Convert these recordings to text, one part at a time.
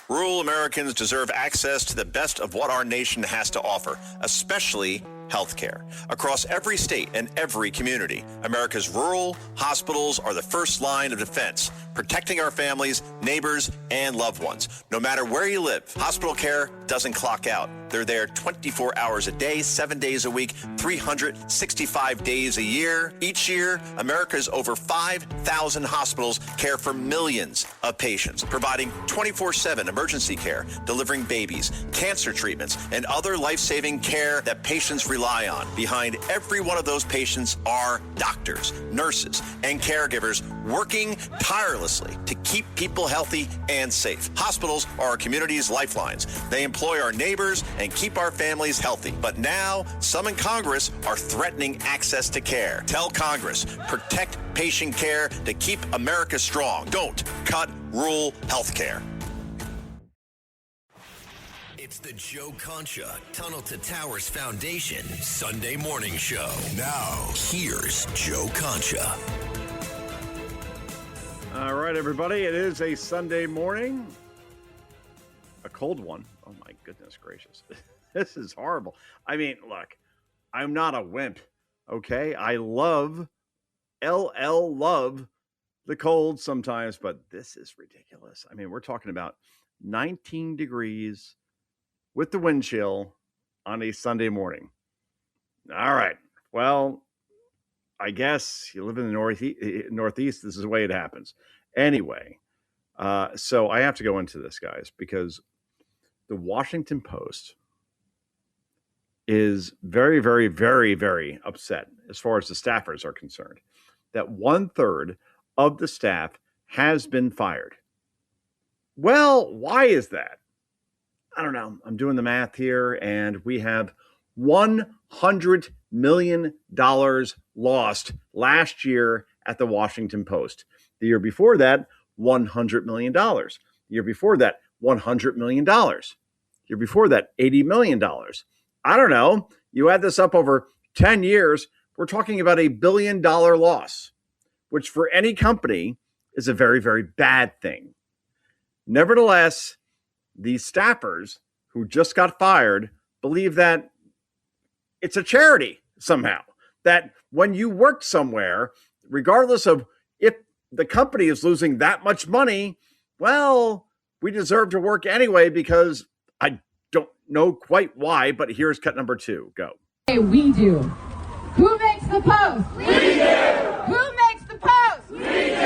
Rural Americans deserve access to the best of what our nation has to offer, especially healthcare. Across every state and every community, America's rural hospitals are the first line of defense, protecting our families, neighbors, and loved ones. No matter where you live, hospital care doesn't clock out. They're there 24 hours a day, 7 days a week, 365 days a year. Each year, America's over 5,000 hospitals care for millions of patients, providing 24/7 emergency care, delivering babies, cancer treatments, and other life-saving care that patients rely on. Behind every one of those patients are doctors, nurses, and caregivers working tirelessly to keep people healthy and safe. Hospitals are our community's lifelines. They employ our neighbors and keep our families healthy. But now, some in Congress are threatening access to care. Tell Congress, protect patient care to keep America strong. Don't cut rural health care. It's the Joe Concha Tunnel to Towers Foundation Sunday morning show. Now, here's Joe Concha. All right, everybody. It is a Sunday morning. A cold one. Oh, my goodness gracious. This is horrible. I mean, look, I'm not a wimp, okay? I love the cold sometimes, but this is ridiculous. I mean, we're talking about 19 degrees with the wind chill on a Sunday morning. All right. Well, I guess you live in the Northeast. This is the way it happens. Anyway, so I have to go into this, guys, because the Washington Post is very, very, very, very upset as far as the staffers are concerned, that 1/3 of the staff has been fired. Well, why is that? I don't know. I'm doing the math here, and we have $100 million lost last year at the Washington Post. The year before that, $100 million. The year before that, $100 million. The year before that, $80 million. I don't know. You add this up over 10 years, we're talking about $1 billion loss, which for any company is a very, very bad thing. Nevertheless, these staffers who just got fired believe that it's a charity somehow, that when you work somewhere, regardless of if the company is losing that much money, well, we deserve to work anyway, because I don't know quite why, but here's cut number 2. Go. Hey, we do. Who makes the post? We do. Who makes the post? We do.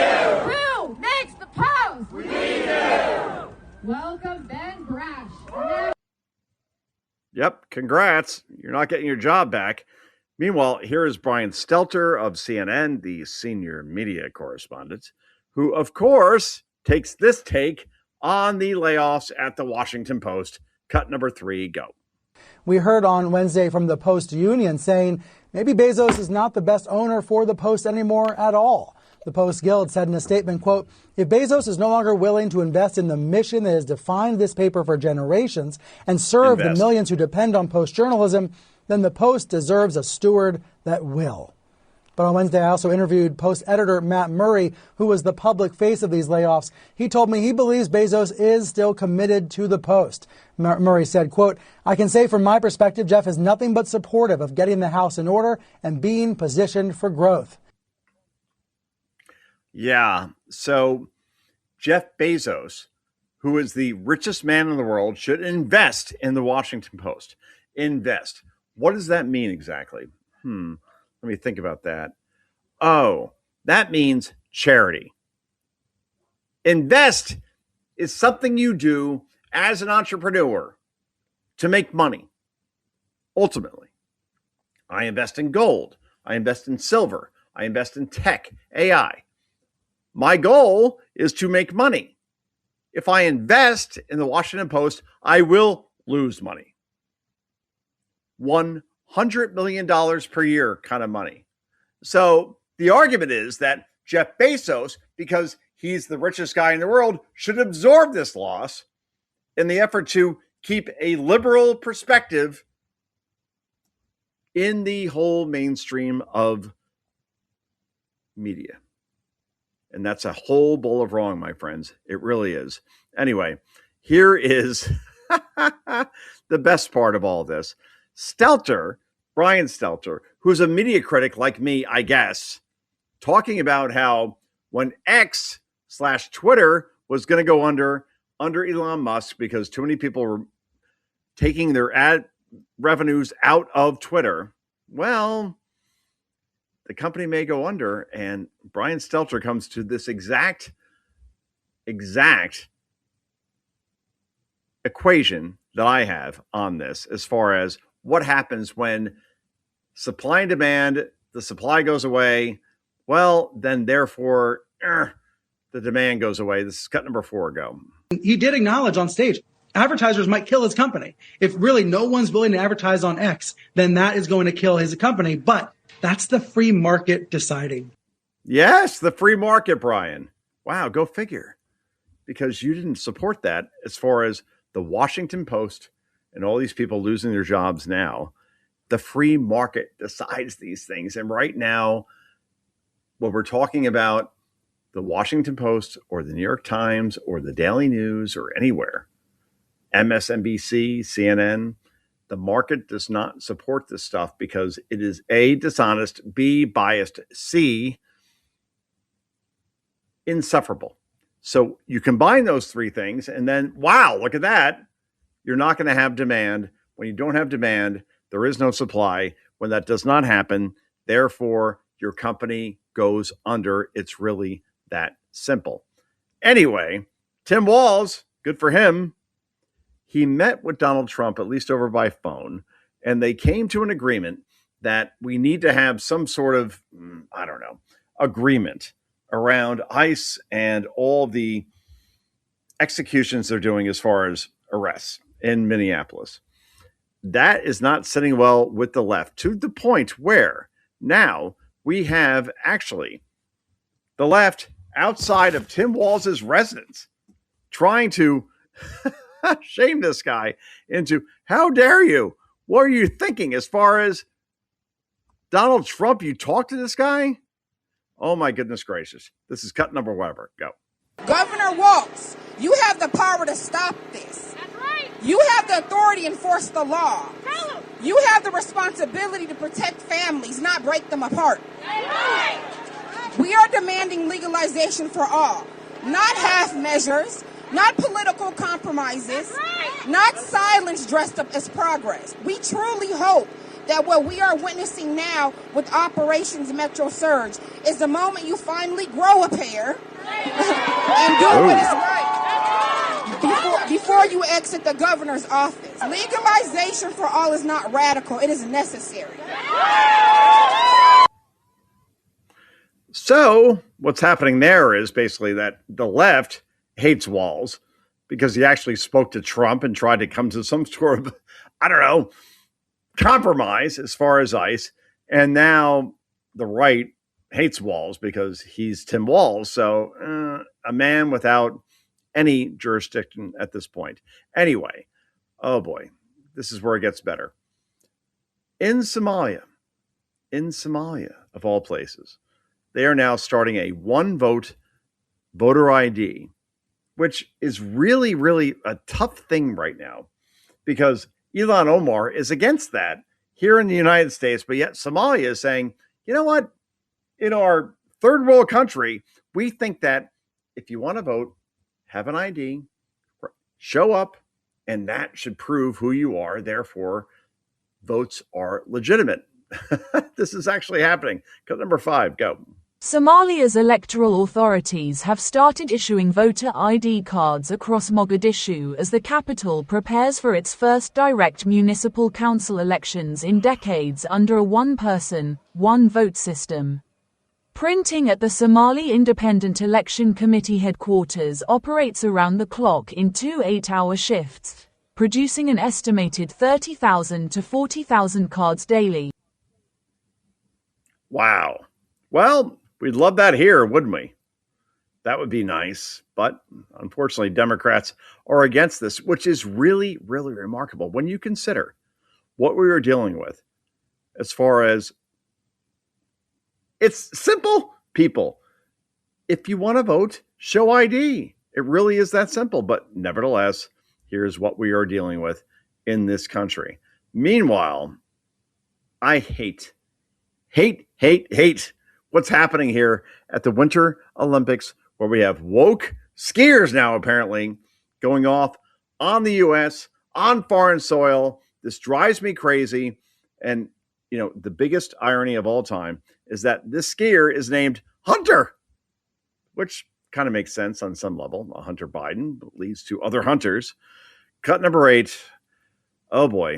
Who makes the post? We do. Welcome, Ben Brash. Yep, congrats. You're not getting your job back. Meanwhile, here is Brian Stelter of CNN, the senior media correspondent, who, of course, takes this take on the layoffs at the Washington Post. Cut number 3, go. We heard on Wednesday from the Post Union saying maybe Bezos is not the best owner for the Post anymore at all. The Post Guild said in a statement, quote, "If Bezos is no longer willing to invest in the mission that has defined this paper for generations and serve the millions who depend on Post journalism, then the Post deserves a steward that will." But on Wednesday, I also interviewed Post editor Matt Murray, who was the public face of these layoffs. He told me he believes Bezos is still committed to the Post. Murray said, quote, "I can say from my perspective, Jeff is nothing but supportive of getting the house in order and being positioned for growth." Yeah, so Jeff Bezos, who is the richest man in the world, should invest in the Washington Post. Invest. What does that mean exactly? Let me think about that. Oh, that means charity. Invest is something you do as an entrepreneur to make money. Ultimately, I invest in gold. I invest in silver. I invest in tech, AI. My goal is to make money. If I invest in the Washington Post, I will lose money. $100 million per year kind of money. So the argument is that Jeff Bezos, because he's the richest guy in the world, should absorb this loss in the effort to keep a liberal perspective in the whole mainstream of media. And that's a whole bowl of wrong, my friends. It really is. Anyway, here is the best part of all this. Brian Stelter, who's a media critic like me, I guess, talking about how when X/Twitter was going to go under Elon Musk because too many people were taking their ad revenues out of Twitter, well, the company may go under. And Brian Stelter comes to this exact equation that I have on this as far as what happens when supply and demand, the supply goes away. Well, then therefore, the demand goes away. This is cut number 4. Go. He did acknowledge on stage, advertisers might kill his company. If really no one's willing to advertise on X, then that is going to kill his company. But that's the free market deciding. Yes, the free market, Brian. Wow, go figure. Because you didn't support that as far as the Washington Post and all these people losing their jobs now. The free market decides these things. And right now, what we're talking about, the Washington Post or the New York Times or the Daily News or anywhere, MSNBC, CNN, the market does not support this stuff because it is A, dishonest, B, biased, C, insufferable. So you combine those 3 things and then, wow, look at that. You're not going to have demand. When you don't have demand, there is no supply. When that does not happen, therefore, your company goes under. It's really that simple. Anyway, Tim Walz, good for him. He met with Donald Trump, at least over by phone, and they came to an agreement that we need to have some sort of, agreement around ICE and all the executions they're doing as far as arrests in Minneapolis. That is not sitting well with the left, to the point where now we have actually the left outside of Tim Walz's residence trying to shame this guy into, how dare you? What are you thinking as far as Donald Trump? You talk to this guy? Oh my goodness gracious. This is cut number whatever. Go. Governor Walz, you have the power to stop this. That's right. You have the authority to enforce the law. Tell him. You have the responsibility to protect families, not break them apart. That's right. We are demanding legalization for all, not half measures, not political compromises, not silence dressed up as progress. We truly hope that what we are witnessing now with Operations Metro Surge is the moment you finally grow a pair and do what is right before you exit the governor's office. Legalization for all is not radical, it is necessary. So what's happening there is basically that the left hates Walz because he actually spoke to Trump and tried to come to some sort of, compromise as far as ICE. And now the right hates Walz because he's Tim Walz. So a man without any jurisdiction at this point. Anyway, oh boy, this is where it gets better. In Somalia, of all places, they are now starting a one-vote voter ID, which is really, really a tough thing right now because Ilhan Omar is against that here in the United States, but yet Somalia is saying, you know what? In our third world country, we think that if you want to vote, have an ID, show up, and that should prove who you are. Therefore, votes are legitimate. This is actually happening. Cut number 5, go. Somalia's electoral authorities have started issuing voter ID cards across Mogadishu as the capital prepares for its first direct municipal council elections in decades under a one-person, one-vote system. Printing at the Somali Independent Election Committee headquarters operates around the clock in 2 8-hour shifts, producing an estimated 30,000 to 40,000 cards daily. Wow. Well, we'd love that here, wouldn't we? That would be nice. But unfortunately, Democrats are against this, which is really, really remarkable when you consider what we were dealing with as far as it's simple, people. If you want to vote, show ID. It really is that simple. But nevertheless, here's what we are dealing with in this country. Meanwhile, I hate what's happening here at the Winter Olympics, where we have woke skiers now apparently going off on the U.S., on foreign soil. This drives me crazy. And, the biggest irony of all time is that this skier is named Hunter, which kind of makes sense on some level. Hunter Biden leads to other hunters. Cut number 8. Oh boy.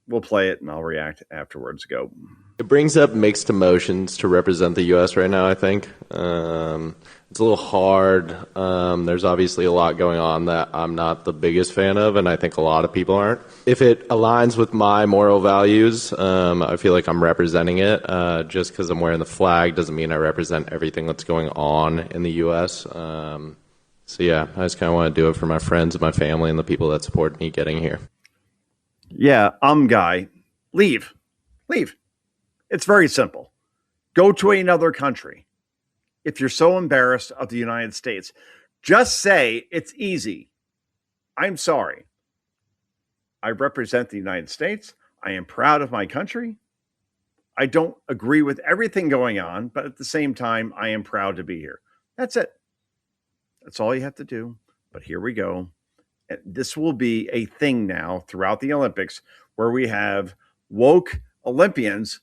We'll play it and I'll react afterwards. Go. It brings up mixed emotions to represent the U.S. right now, I think. It's a little hard. There's obviously a lot going on that I'm not the biggest fan of, and I think a lot of people aren't. If it aligns with my moral values, I feel like I'm representing it. Just because I'm wearing the flag doesn't mean I represent everything that's going on in the U.S. So yeah, I just kind of want to do it for my friends and my family and the people that support me getting here. Yeah, guy. Leave. It's very simple. Go to another country. If you're so embarrassed of the United States, just say it's easy. I'm sorry. I represent the United States. I am proud of my country. I don't agree with everything going on, but at the same time, I am proud to be here. That's it. That's all you have to do. But here we go. This will be a thing now throughout the Olympics where we have woke Olympians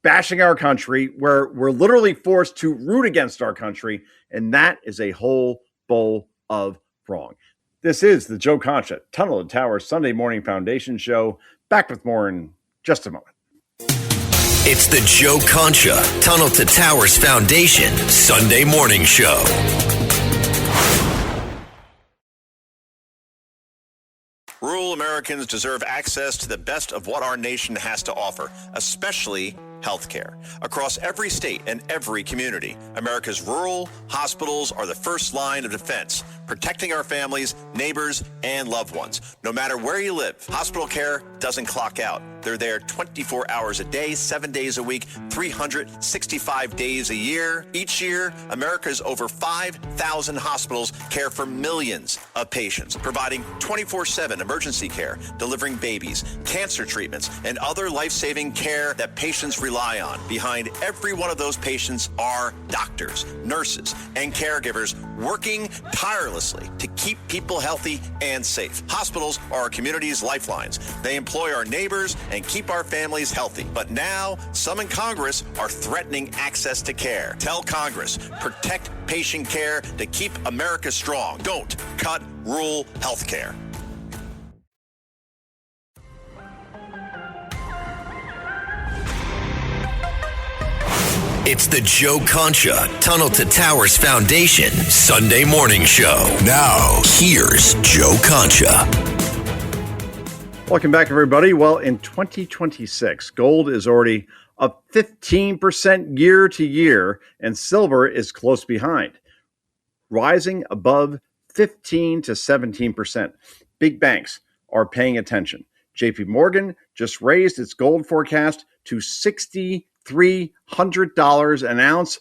bashing our country, where we're literally forced to root against our country. And that is a whole bowl of wrong. This is the Joe Concha Tunnel to Towers Sunday Morning Foundation Show. Back with more in just a moment. It's the Joe Concha Tunnel to Towers Foundation Sunday Morning Show. Rural Americans deserve access to the best of what our nation has to offer, especially healthcare. Across every state and every community, America's rural hospitals are the first line of defense, protecting our families, neighbors, and loved ones. No matter where you live, hospital care doesn't clock out. They're there 24 hours a day, 7 days a week, 365 days a year. Each year, America's over 5,000 hospitals care for millions of patients, providing 24/7 emergency care, delivering babies, cancer treatments, and other life-saving care that patients rely on. Behind every one of those patients are doctors, nurses, and caregivers working tirelessly to keep people healthy and safe. Hospitals are our community's lifelines. They employ our neighbors and keep our families healthy. But now, some in Congress are threatening access to care. Tell Congress, protect patient care to keep America strong. Don't cut rural health care. It's the Joe Concha Tunnel to Towers Foundation Sunday Morning Show. Now, here's Joe Concha. Welcome back, everybody. Well, in 2026, gold is already up 15% year to year, and silver is close behind, rising above 15 to 17%. Big banks are paying attention. JP Morgan just raised its gold forecast to $6,300 an ounce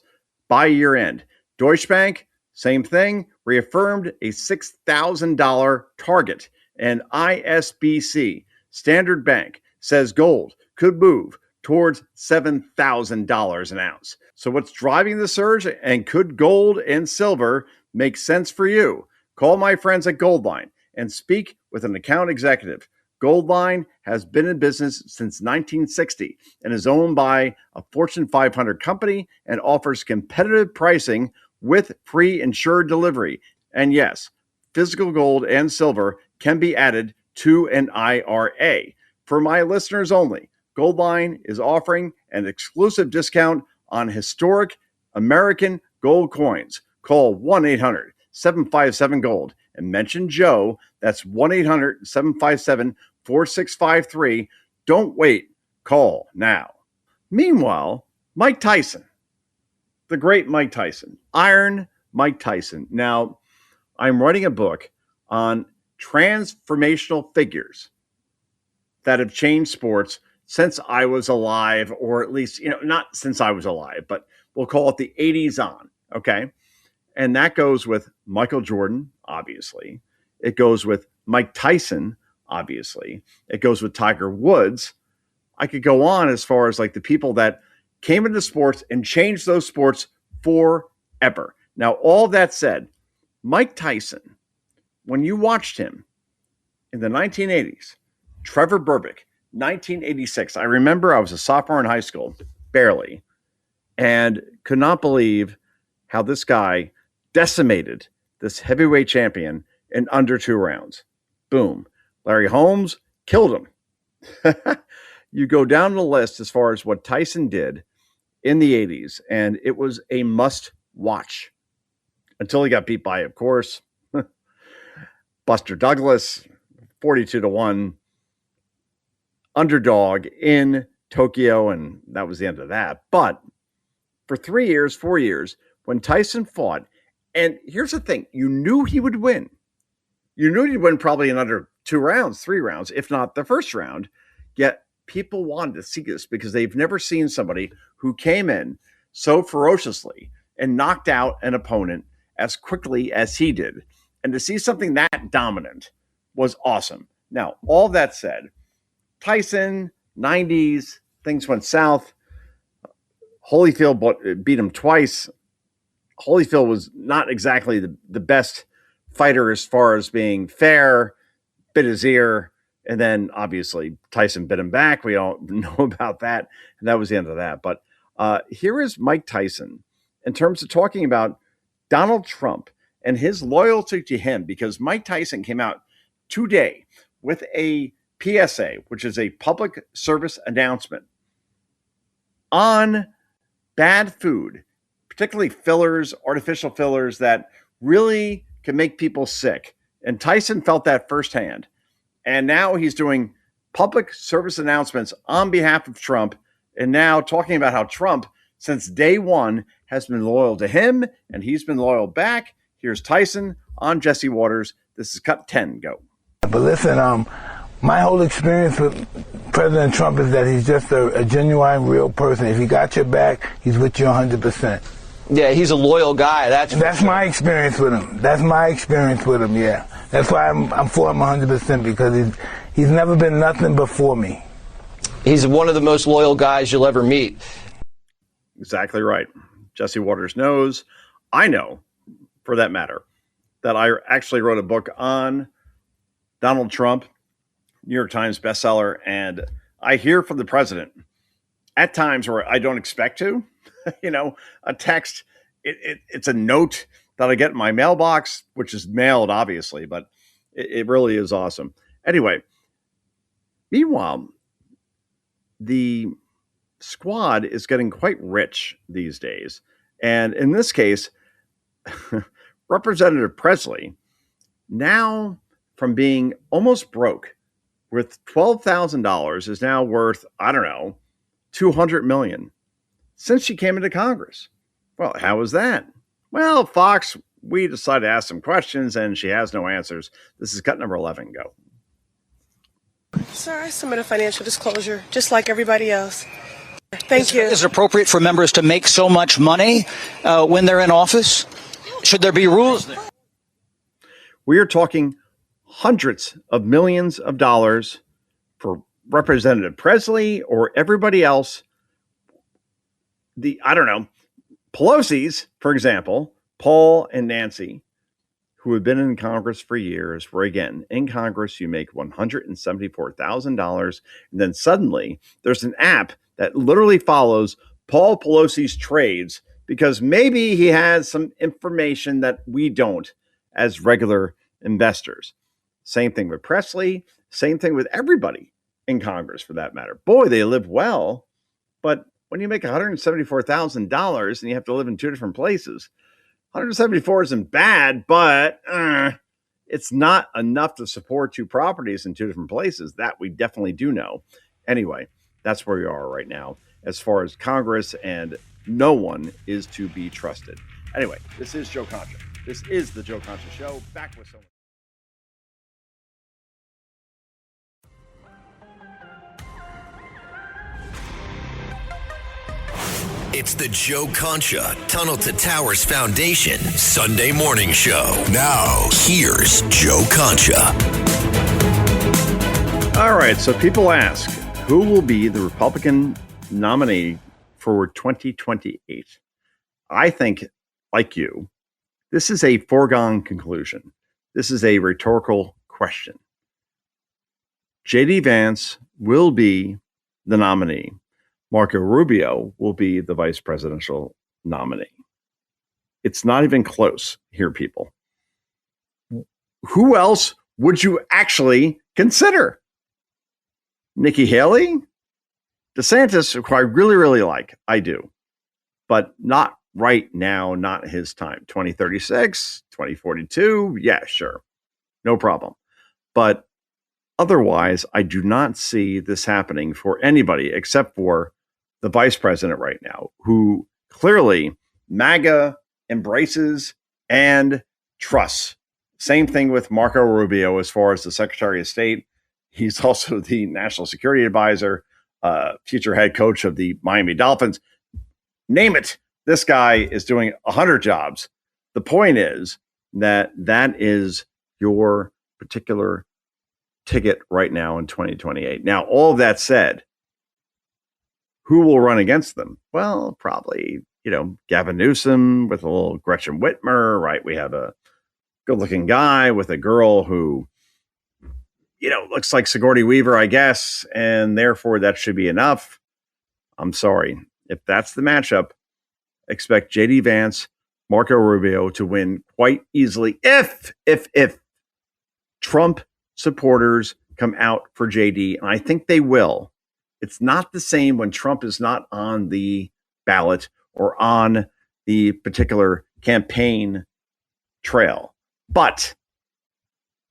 by year end. Deutsche Bank, same thing, reaffirmed a $6,000 target. And ISBC, Standard Bank, says gold could move towards $7,000 an ounce. So what's driving the surge, and could gold and silver make sense for you? Call my friends at Goldline and speak with an account executive. Goldline has been in business since 1960 and is owned by a Fortune 500 company and offers competitive pricing with free insured delivery. And yes, physical gold and silver can be added to an IRA. For my listeners only, Goldline is offering an exclusive discount on historic American gold coins. Call 1-800-757-GOLD and mention Joe. That's 1-800-757-4653. Don't wait. Call now. Meanwhile, Mike Tyson, the great Mike Tyson, Iron Mike Tyson. Now, I'm writing a book on transformational figures that have changed sports since I was alive, or at least, not since I was alive, but we'll call it the 80s on, okay? And that goes with Michael Jordan, obviously. It goes with Mike Tyson, obviously. It goes with Tiger Woods. I could go on as far as like the people that came into sports and changed those sports forever. Now, all that said, Mike Tyson, when you watched him in the 1980s, Trevor Berbick, 1986, I remember I was a sophomore in high school, barely, and could not believe how this guy decimated this heavyweight champion in under 2 rounds. Boom. Larry Holmes killed him. You go down the list as far as what Tyson did in the 80s, and it was a must watch until he got beat by, of course, Buster Douglas, 42-1 underdog in Tokyo, and that was the end of that. But for 3 years, 4 years, when Tyson fought, and here's the thing, you knew he would win. You knew he'd win probably in under 2 rounds, 3 rounds, if not the first round, yet people wanted to see this because they've never seen somebody who came in so ferociously and knocked out an opponent as quickly as he did. And to see something that dominant was awesome. Now, all that said, Tyson, 90s, things went south. Holyfield beat him twice. Holyfield was not exactly the best fighter as far as being fair, bit his ear, and then obviously Tyson bit him back. We all know about that, and that was the end of that. But here is Mike Tyson in terms of talking about Donald Trump and his loyalty to him, because Mike Tyson came out today with a PSA, which is a public service announcement on bad food, particularly fillers, artificial fillers that really can make people sick. And Tyson felt that firsthand. And now he's doing public service announcements on behalf of Trump, and now talking about how Trump, since day one, has been loyal to him, and he's been loyal back. Here's Tyson on Jesse Waters. This is Cut 10. Go. But listen, my whole experience with President Trump is that he's just a genuine, real person. If he got your back, he's with you 100%. Yeah, he's a loyal guy. That's my experience with him. That's my experience with him, yeah. That's why I'm for him 100%, because he's never been nothing before me. He's one of the most loyal guys you'll ever meet. Exactly right. Jesse Waters knows, I know, for that matter, that I actually wrote a book on Donald Trump, New York Times bestseller, and I hear from the president at times where I don't expect to. A text, it's a note that I get in my mailbox, which is mailed, obviously, but it really is awesome. Anyway, meanwhile, the squad is getting quite rich these days. And in this case, Representative Presley, now from being almost broke with $12,000, is now worth, $200 million since she came into Congress. Well, how is that? Well, Fox, we decided to ask some questions, and she has no answers. This is cut number 11. Go. Sir, I submit a financial disclosure, just like everybody else. Thank you. Is it appropriate for members to make so much money when they're in office? Should there be rules there? We are talking hundreds of millions of dollars for Representative Presley or everybody else. Pelosi's, for example, Paul and Nancy, who have been in Congress for years, where again, in Congress, you make $174,000. And then suddenly there's an app that literally follows Paul Pelosi's trades because maybe he has some information that we don't as regular investors. Same thing with Presley. Same thing with everybody in Congress, for that matter. Boy, they live well. But when you make $174,000 and you have to live in 2 different places, 174 isn't bad, but it's not enough to support 2 properties in 2 different places. That we definitely do know. Anyway, that's where we are right now as far as Congress, and no one is to be trusted. Anyway, this is Joe Concha. This is the Joe Concha Show. Back with someone. It's the Joe Concha Tunnel to Towers Foundation Sunday morning show. Now, here's Joe Concha. right, so people ask, who will be the Republican nominee for 2028? I think, like you, this is a foregone conclusion. This is a rhetorical question. J.D. Vance will be the nominee. Marco Rubio will be the vice presidential nominee. It's not even close here, people. Who else would you actually consider? Nikki Haley? DeSantis, who I really, really like. I do. But not right now, not his time. 2036, 2042, yeah, sure. No problem. But otherwise, I do not see this happening for anybody except for the vice president right now, who clearly MAGA embraces and trusts. Same thing with Marco Rubio as far as the Secretary of State. He's also the national security advisor, future head coach of the Miami Dolphins. Name it. This guy is doing 100 jobs. The point is that is your particular ticket right now in 2028. Now, all of that said, who will run against them? Well, probably, Gavin Newsom with a little Gretchen Whitmer, right? We have a good-looking guy with a girl who, looks like Sigourney Weaver, I guess, and therefore that should be enough. I'm sorry. If that's the matchup, expect J.D. Vance, Marco Rubio to win quite easily if Trump supporters come out for J.D., and I think they will. It's not the same when Trump is not on the ballot or on the particular campaign trail. But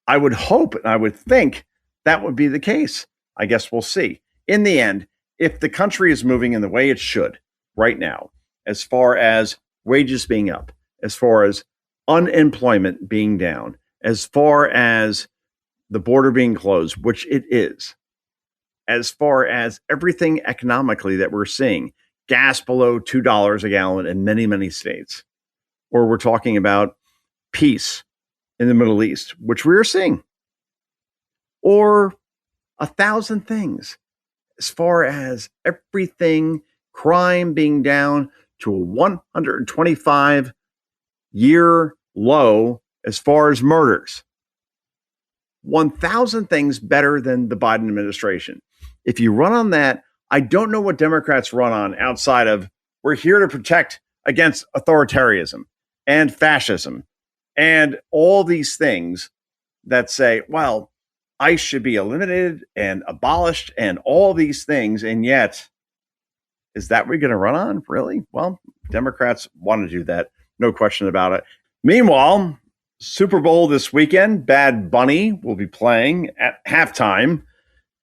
I would hope and I would think that would be the case. I guess we'll see. In the end, if the country is moving in the way it should right now, as far as wages being up, as far as unemployment being down, as far as the border being closed, which it is, as far as everything economically that we're seeing, gas below $2 a gallon in many, many states, or we're talking about peace in the Middle East, which we are seeing, or 1,000 things, as far as everything, crime being down to a 125-year low as far as murders. 1,000 things better than the Biden administration. If you run on that, I don't know what Democrats run on outside of we're here to protect against authoritarianism and fascism and all these things that say, well, ICE should be eliminated and abolished and all these things. And yet, is that what we're going to run on? Really? Well, Democrats want to do that. No question about it. Meanwhile, Super Bowl this weekend, Bad Bunny will be playing at halftime.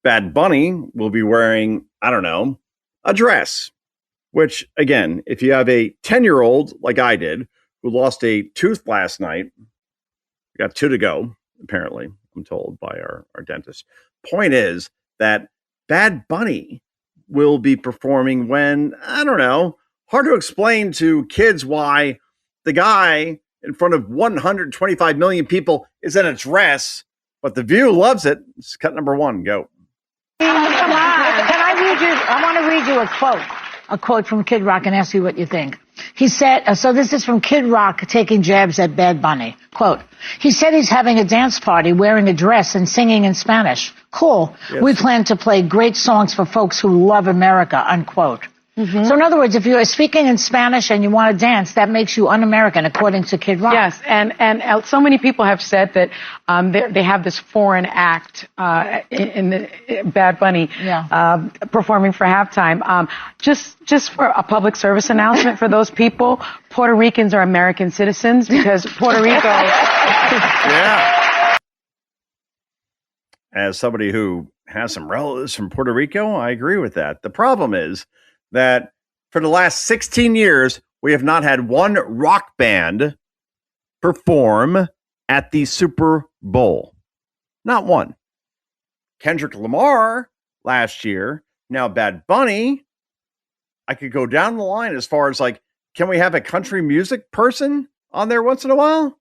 Bad Bunny will be wearing, a dress, which, again, if you have a 10-year-old like I did, who lost a tooth last night, we got 2 to go, apparently, I'm told by our dentist. Point is that Bad Bunny will be performing when, hard to explain to kids why the guy in front of 125 million people is in a dress, but The View loves it. It's cut number 1. Go. Come on. Can I read you? I want to read you a quote from Kid Rock and ask you what you think. He said, so this is from Kid Rock taking jabs at Bad Bunny. Quote, he said he's having a dance party wearing a dress and singing in Spanish. Cool. Yes. We plan to play great songs for folks who love America, unquote. Mm-hmm. So in other words, if you're speaking in Spanish and you want to dance, that makes you un-American, according to Kid Rock. Yes, and so many people have said that they have this foreign act in the Bad Bunny performing for halftime. Just for a public service announcement for those people, Puerto Ricans are American citizens because Puerto Rico. Yeah. As somebody who has some relatives from Puerto Rico, I agree with that. The problem is that for the last 16 years, we have not had one rock band perform at the Super Bowl. Not one. Kendrick Lamar last year. Now Bad Bunny. I could go down the line as far as can we have a country music person on there once in a while?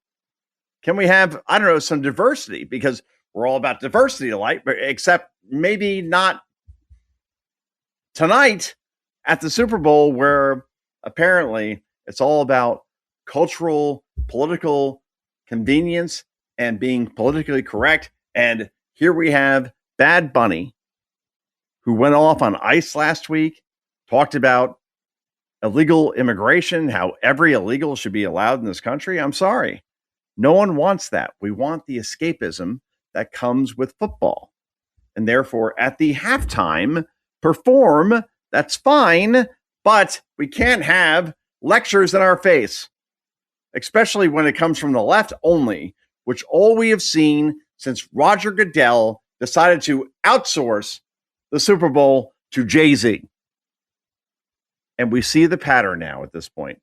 Can we have, some diversity? Because we're all about diversity tonight, but except maybe not tonight at the Super Bowl, where apparently it's all about cultural, political convenience and being politically correct. And here we have Bad Bunny, who went off on ICE last week, talked about illegal immigration, how every illegal should be allowed in this country. I'm sorry. No one wants that. We want the escapism that comes with football. And therefore, at the halftime, perform, that's fine, but we can't have lectures in our face, especially when it comes from the left only, which all we have seen since Roger Goodell decided to outsource the Super Bowl to Jay-Z. And we see the pattern now at this point.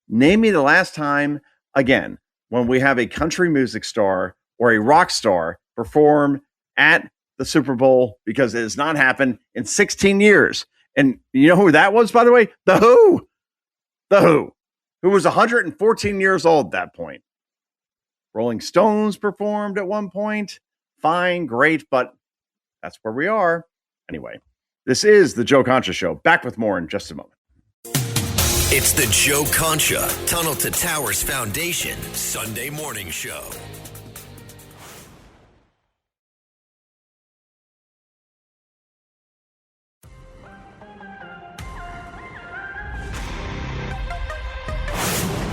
Name me the last time, again, when we have a country music star or a rock star perform at the Super Bowl, because it has not happened in 16 years. And you know who that was, by the way? The Who. The Who, who was 114 years old at that point. Rolling Stones performed at one point. Fine, great, but that's where we are. Anyway, this is the Joe Concha Show. Back with more in just a moment. It's the Joe Concha Tunnel to Towers Foundation Sunday Morning Show.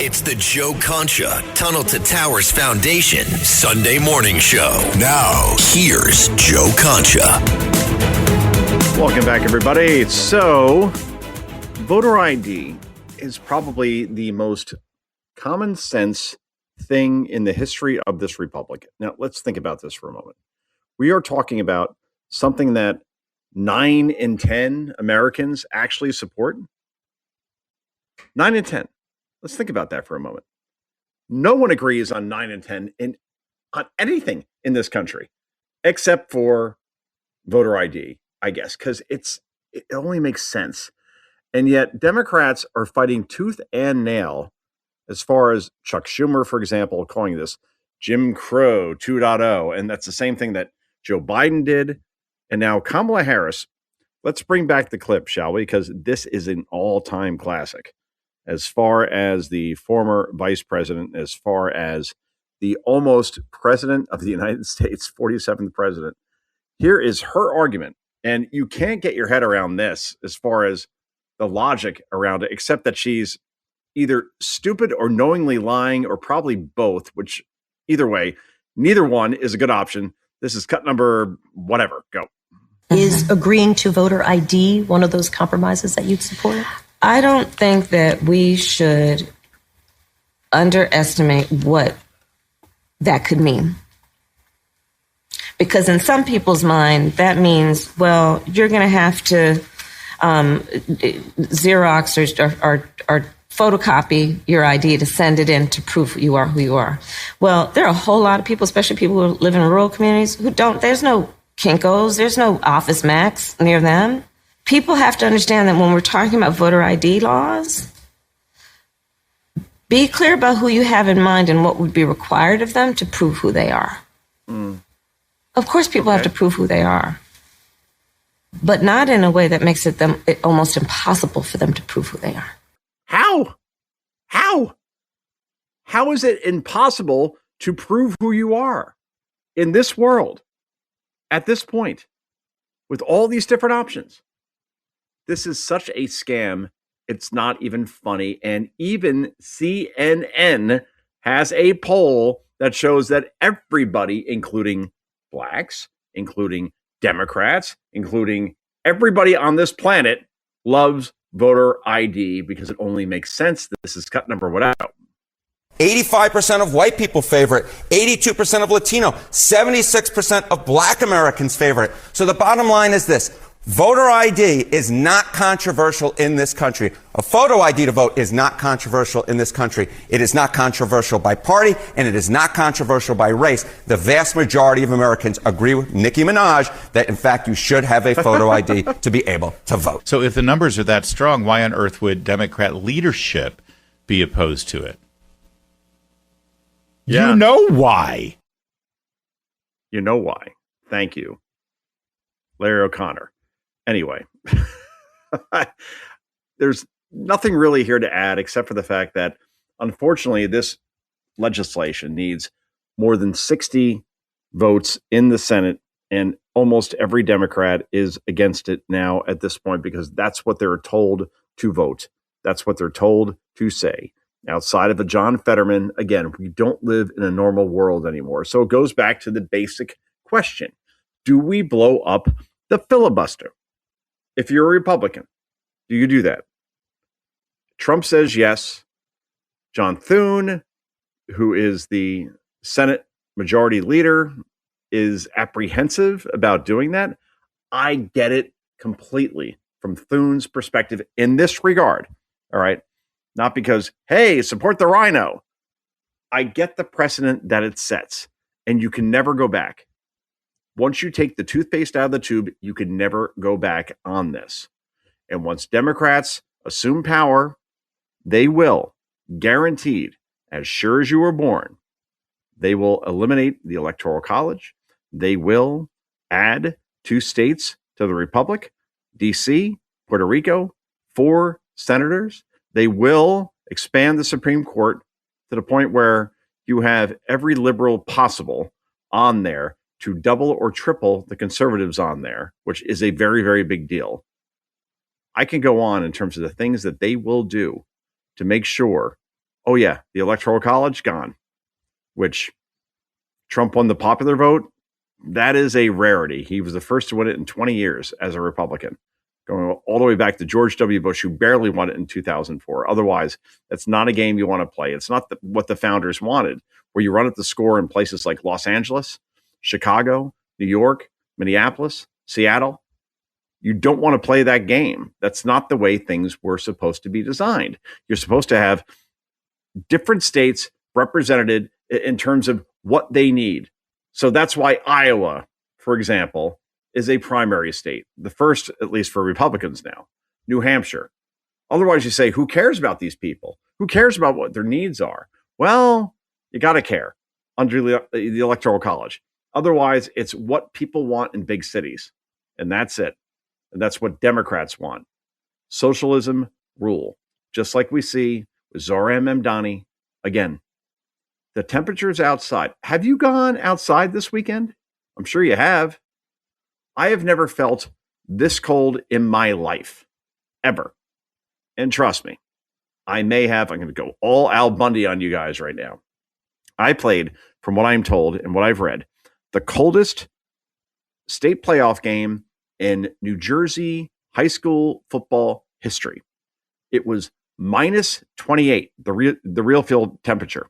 It's the Joe Concha Tunnel to Towers Foundation Sunday Morning Show. Now, here's Joe Concha. Welcome back, everybody. So, voter ID is probably the most common sense thing in the history of this republic. Now, let's think about this for a moment. We are talking about something that 9 in 10 Americans actually support. 9 in 10. Let's think about that for a moment. No one agrees on 9 and 10 on anything in this country, except for voter ID, I guess, because it only makes sense. And yet Democrats are fighting tooth and nail as far as Chuck Schumer, for example, calling this Jim Crow 2.0. And that's the same thing that Joe Biden did. And now Kamala Harris. Let's bring back the clip, shall we? Because this is an all-time classic. As far as the former vice president, as far as the almost president of the United States, 47th president, here is her argument. And you can't get your head around this as far as the logic around it, except that she's either stupid or knowingly lying, or probably both, which either way, neither one is a good option. This is cut number whatever. Go. Is agreeing to voter ID one of those compromises that you'd support? I don't think that we should underestimate what that could mean. Because in some people's mind, that means, well, you're going to have to Xerox or photocopy your ID to send it in to prove you are who you are. Well, there are a whole lot of people, especially people who live in rural communities, who don't. There's no Kinko's, there's no Office Max near them. People have to understand that when we're talking about voter ID laws, be clear about who you have in mind and what would be required of them to prove who they are. Of course, people have to prove who they are, but not in a way that makes it almost impossible for them to prove who they are. How? How is it impossible to prove who you are in this world at this point with all these different options? This is such a scam. It's not even funny. And even CNN has a poll that shows that everybody, including blacks, including Democrats, including everybody on this planet, loves voter ID because it only makes sense. This is cut number whatever. 85% of white people favor it, 82% of Latino, 76% of black Americans favor it. So the bottom line is this. Voter ID is not controversial in this country. A photo ID to vote is not controversial in this country. It is not controversial by party, and it is not controversial by race. The vast majority of Americans agree with Nicki Minaj that, in fact, you should have a photo ID to be able to vote. So if the numbers are that strong, why on earth would Democrat leadership be opposed to it? Yeah. You know why. You know why. Thank you, Larry O'Connor. Anyway, there's nothing really here to add except for the fact that, unfortunately, this legislation needs more than 60 votes in the Senate, and almost every Democrat is against it now at this point because that's what they're told to vote. That's what they're told to say. Outside of a John Fetterman, again, we don't live in a normal world anymore. So it goes back to the basic question. Do we blow up the filibuster? If you're a Republican, do you do that? Trump says yes. John Thune, who is the Senate Majority Leader, is apprehensive about doing that. I get it completely from Thune's perspective in this regard. All right. Not because, hey, support the rhino. I get the precedent that it sets, and you can never go back. Once you take the toothpaste out of the tube, you can never go back on this. And once Democrats assume power, they will, guaranteed, as sure as you were born, they will eliminate the Electoral College. They will add 2 states to the Republic, D.C., Puerto Rico, 4 senators. They will expand the Supreme Court to the point where you have every liberal possible on there to double or triple the conservatives on there, which is a very, very big deal. I can go on in terms of the things that they will do to make sure, oh yeah, the Electoral College, gone, which Trump won the popular vote. That is a rarity. He was the first to win it in 20 years as a Republican, going all the way back to George W. Bush, who barely won it in 2004. Otherwise, that's not a game you want to play. It's not what the founders wanted, where you run at the score in places like Los Angeles, Chicago, New York, Minneapolis, Seattle. You don't want to play that game. That's not the way things were supposed to be designed. You're supposed to have different states represented in terms of what they need. So that's why Iowa, for example, is a primary state, the first, at least for Republicans now. New Hampshire. Otherwise, you say, who cares about these people? Who cares about what their needs are? Well, you got to care under the Electoral College. Otherwise, it's what people want in big cities. And that's it. And that's what Democrats want. Socialism rule. Just like we see with Zohran Mamdani. Again, the temperature's outside. Have you gone outside this weekend? I'm sure you have. I have never felt this cold in my life, ever. And trust me, I may have. I'm going to go all Al Bundy on you guys right now. I played, from what I'm told and what I've read, the coldest state playoff game in New Jersey high school football history. It was minus 28, the real field temperature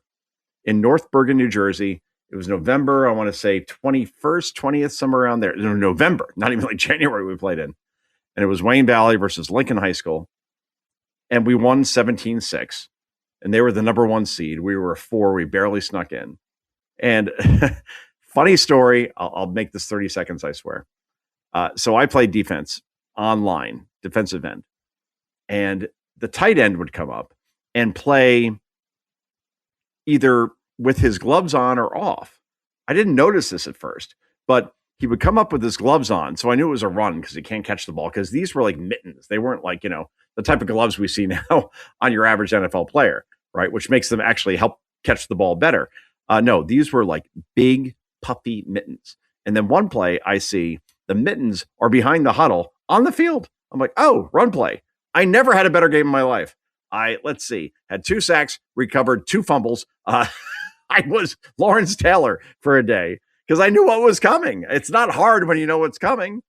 in North Bergen, New Jersey. It was November, I want to say 21st, 20th, somewhere around there. No, November, not even like January we played in. And it was Wayne Valley versus Lincoln High School. And we won 17-6. And they were the number 1 seed. We were a 4. We barely snuck in. And funny story, I'll make this 30 seconds, I swear. So I played defense online, defensive end. And the tight end would come up and play either with his gloves on or off. I didn't notice this at first, but he would come up with his gloves on. So I knew it was a run because he can't catch the ball, because these were like mittens. They weren't like, the type of gloves we see now on your average NFL player, right? Which makes them actually help catch the ball better. No, these were like big, puffy mittens. And then one play I see the mittens are behind the huddle on the field. I'm like, oh, run play. I never had a better game in my life. Let's see, had 2 sacks, recovered 2 fumbles. I was Lawrence Taylor for a day because I knew what was coming. It's not hard when you know what's coming,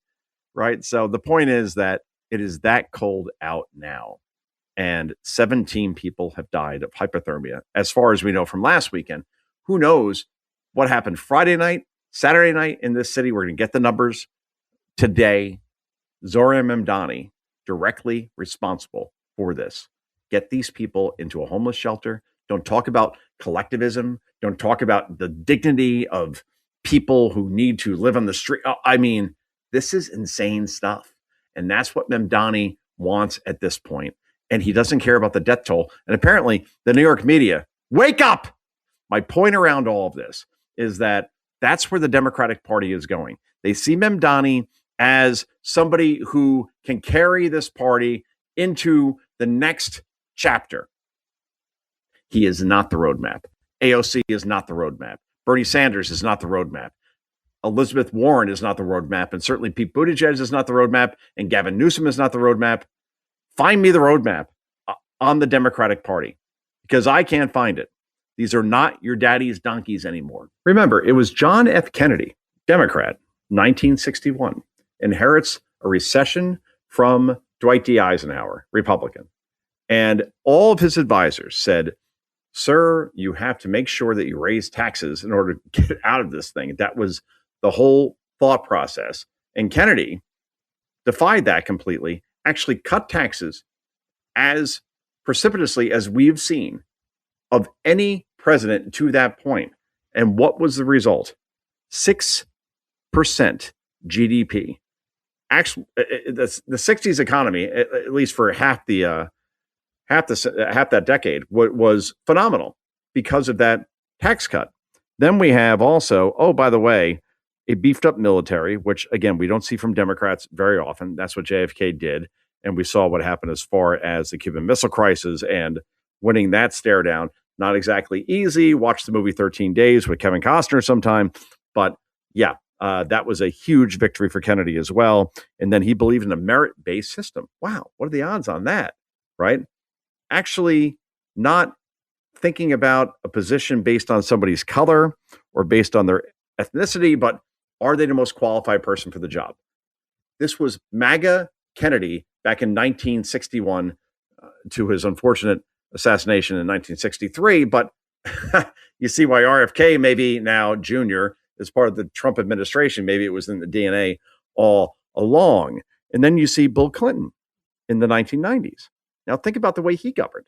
right? So the point is that it is that cold out now. And 17 people have died of hypothermia, as far as we know from last weekend. Who knows what happened Friday night, Saturday night in this city? We're going to get the numbers today. Zohran Mamdani, directly responsible for this. Get these people into a homeless shelter. Don't talk about collectivism. Don't talk about the dignity of people who need to live on the street. I mean, this is insane stuff. And that's what Mamdani wants at this point. And he doesn't care about the death toll. And apparently the New York media, wake up. My point around all of this is that That's where the Democratic Party is going. They see Mamdani as somebody who can carry this party into the next chapter. He is not the roadmap. AOC is not the roadmap. Bernie Sanders is not the roadmap. Elizabeth Warren is not the roadmap. And certainly Pete Buttigieg is not the roadmap. And Gavin Newsom is not the roadmap. Find me the roadmap on the Democratic Party, because I can't find it. These are not your daddy's donkeys anymore. Remember, it was John F. Kennedy, Democrat, 1961, inherits a recession from Dwight D. Eisenhower, Republican. And all of his advisors said, sir, you have to make sure that you raise taxes in order to get out of this thing. That was the whole thought process. And Kennedy defied that completely, actually cut taxes as precipitously as we've seen of any president to that point. And what was the result? 6% GDP. Actually, the 60s economy, at least for half that decade, was phenomenal because of that tax cut. Then we have also, oh, by the way, a beefed up military, which again, we don't see from Democrats very often. That's what JFK did. And we saw what happened as far as the Cuban Missile Crisis and winning that stare down. Not exactly easy. Watch the movie 13 Days with Kevin Costner sometime. But yeah, that was a huge victory for Kennedy as well. And then he believed in a merit-based system. Wow, what are the odds on that, right? Actually not thinking about a position based on somebody's color or based on their ethnicity, but are they the most qualified person for the job? This was MAGA Kennedy back in 1961 to his unfortunate assassination in 1963. But you see why RFK, maybe now Jr., is part of the Trump administration. Maybe it was in the DNA all along. And then you see Bill Clinton in the 1990s. Now think about the way he governed.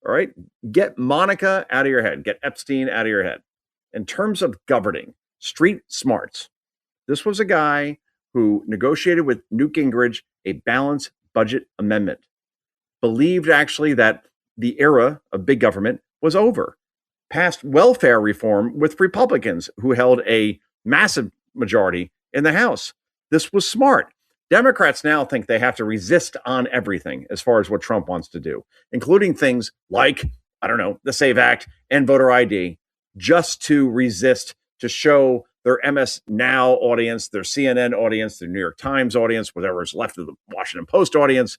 All right. Get Monica out of your head. Get Epstein out of your head. In terms of governing, street smarts, this was a guy who negotiated with Newt Gingrich a balanced budget amendment, believed actually that the era of big government was over, passed welfare reform with Republicans who held a massive majority in the House. This was smart. Democrats now think they have to resist on everything as far as what Trump wants to do, including things like, I don't know, the SAVE Act and voter ID, just to resist, to show their MS Now audience, their CNN audience, their New York Times audience, whatever is left of the Washington Post audience,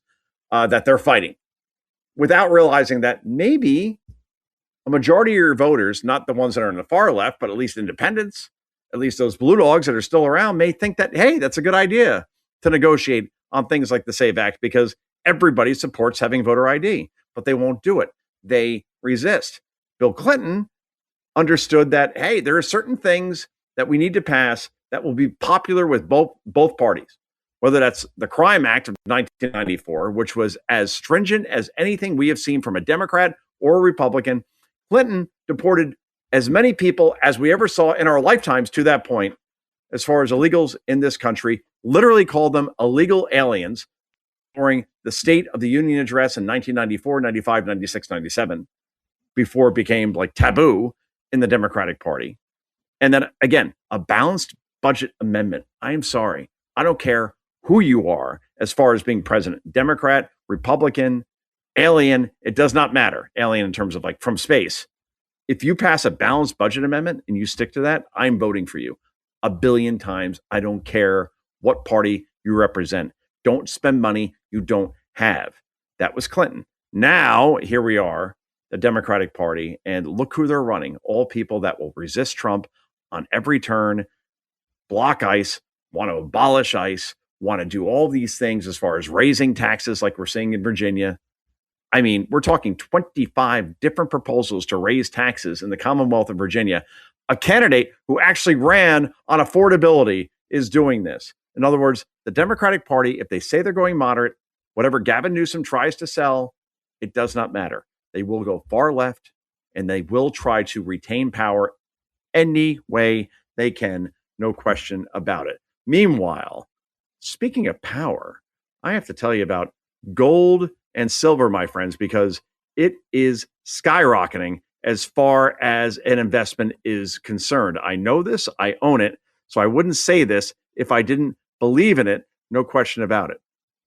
that they're fighting, without realizing that maybe a majority of your voters, not the ones that are on the far left, but at least independents, at least those blue dogs that are still around, may think that, hey, that's a good idea to negotiate on things like the SAVE Act because everybody supports having voter ID, but they won't do it. They resist. Bill Clinton understood that, hey, there are certain things that we need to pass that will be popular with both parties, whether that's the Crime Act of 1994, which was as stringent as anything we have seen from a Democrat or a Republican. Clinton deported as many people as we ever saw in our lifetimes to that point, as far as illegals in this country, literally called them illegal aliens during the State of the Union address in 1994, 95, 96, 97, before it became like taboo in the Democratic Party. And then again, a balanced budget amendment. I am sorry. I don't care who you are as far as being president, Democrat, Republican, alien, it does not matter. Alien in terms of like from space. If you pass a balanced budget amendment and you stick to that, I'm voting for you 1 billion times. I don't care what party you represent. Don't spend money you don't have. That was Clinton. Now, here we are, the Democratic Party, and look who they're running. All people that will resist Trump on every turn, block ICE, want to abolish ICE, want to do all these things as far as raising taxes like we're seeing in Virginia. I mean, we're talking 25 different proposals to raise taxes in the Commonwealth of Virginia. A candidate who actually ran on affordability is doing this. In other words, the Democratic Party, if they say they're going moderate, whatever Gavin Newsom tries to sell, it does not matter. They will go far left and they will try to retain power any way they can, no question about it. Meanwhile, speaking of power, I have to tell you about gold and silver, my friends, because it is skyrocketing as far as an investment is concerned. I know this, I own it, so I wouldn't say this if I didn't believe in it, no question about it.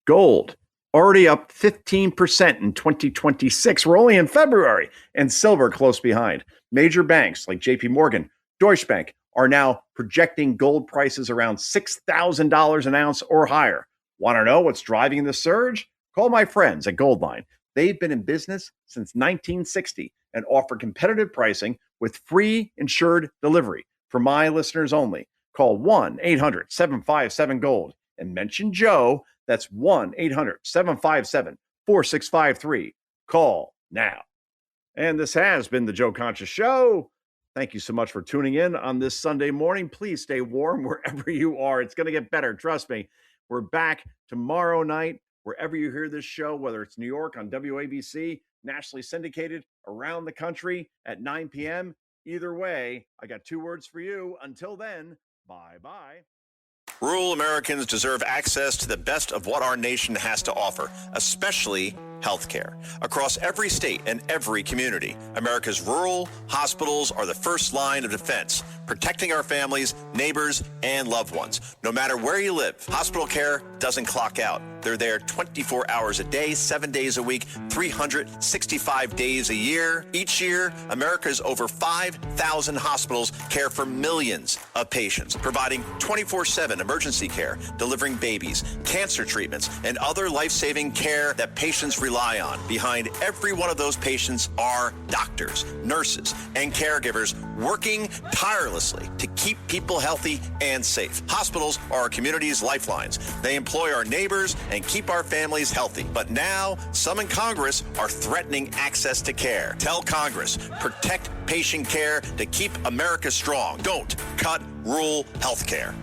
Gold, already up 15% in 2026. We're only in February, and silver close behind. Major banks like JP Morgan, Deutsche Bank are now projecting gold prices around $6,000 an ounce or higher. Want to know what's driving the surge? Call my friends at Goldline. They've been in business since 1960 and offer competitive pricing with free insured delivery. For my listeners only, call 1-800-757-GOLD and mention Joe. That's 1-800-757-4653. Call now. And this has been the Joe Concha Show. Thank you so much for tuning in on this Sunday morning. Please stay warm wherever you are. It's going to get better. Trust me. We're back tomorrow night, wherever you hear this show, whether it's New York on WABC, nationally syndicated around the country at 9 p.m. Either way, I got two words for you. Until then, bye-bye. Rural Americans deserve access to the best of what our nation has to offer, especially healthcare. Across every state and every community, America's rural hospitals are the first line of defense, protecting our families, neighbors, and loved ones. No matter where you live, hospital care doesn't clock out. They're there 24 hours a day, 7 days a week, 365 days a year. Each year, America's over 5,000 hospitals care for millions of patients, providing 24/7 emergency care, delivering babies, cancer treatments, and other life-saving care that patients rely on. Behind every one of those patients are doctors, nurses, and caregivers working tirelessly to keep people healthy and safe. Hospitals are our community's lifelines. They employ our neighbors and keep our families healthy. But now, some in Congress are threatening access to care. Tell Congress, protect patient care to keep America strong. Don't cut rural health care.